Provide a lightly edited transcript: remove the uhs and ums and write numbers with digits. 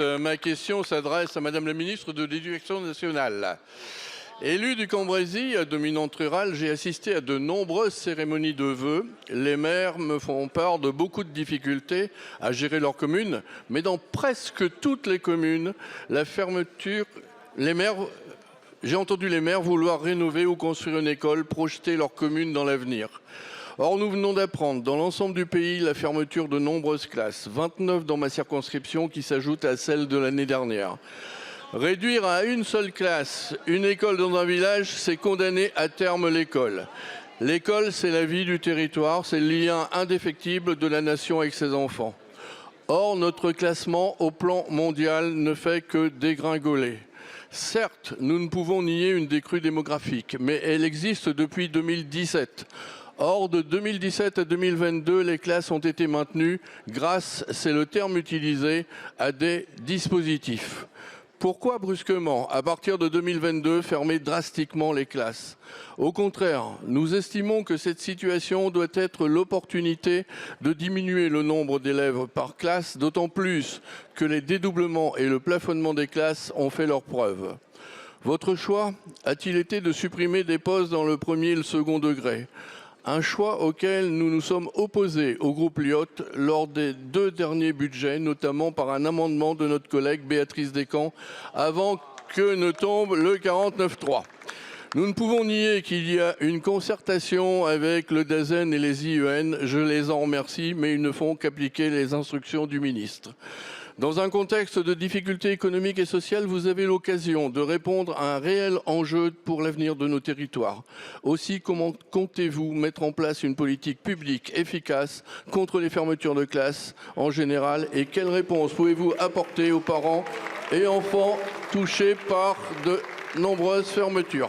Ma question s'adresse à Madame la ministre de l'Éducation nationale. Élu du Cambrésis, à dominante rurale, j'ai assisté à de nombreuses cérémonies de vœux. Les maires me font part de beaucoup de difficultés à gérer leur commune, mais dans presque toutes les communes, j'ai entendu les maires vouloir rénover ou construire une école, projeter leur commune dans l'avenir. Or, nous venons d'apprendre dans l'ensemble du pays la fermeture de nombreuses classes, 29 dans ma circonscription qui s'ajoutent à celle de l'année dernière. Réduire à une seule classe une école dans un village, c'est condamner à terme l'école. L'école, c'est la vie du territoire, c'est le lien indéfectible de la nation avec ses enfants. Or, notre classement au plan mondial ne fait que dégringoler. Certes, nous ne pouvons nier une décrue démographique, mais elle existe depuis 2017. Or, de 2017 à 2022, les classes ont été maintenues grâce, c'est le terme utilisé, à des dispositifs. Pourquoi brusquement, à partir de 2022, fermer drastiquement les classes? Au contraire, nous estimons que cette situation doit être l'opportunité de diminuer le nombre d'élèves par classe, d'autant plus que les dédoublements et le plafonnement des classes ont fait leurs preuves. Votre choix a-t-il été de supprimer des postes dans le premier et le second degré? Un choix auquel nous nous sommes opposés au groupe Lyotte lors des 2 derniers budgets, notamment par un amendement de notre collègue Béatrice Descamps, avant que ne tombe le 49.3. Nous ne pouvons nier qu'il y a une concertation avec le DAZEN et les IEN. Je les en remercie, mais ils ne font qu'appliquer les instructions du ministre. Dans un contexte de difficultés économiques et sociales, vous avez l'occasion de répondre à un réel enjeu pour l'avenir de nos territoires. Aussi, comment comptez-vous mettre en place une politique publique efficace contre les fermetures de classes en général et quelles réponses pouvez-vous apporter aux parents et enfants touchés par de nombreuses fermetures ?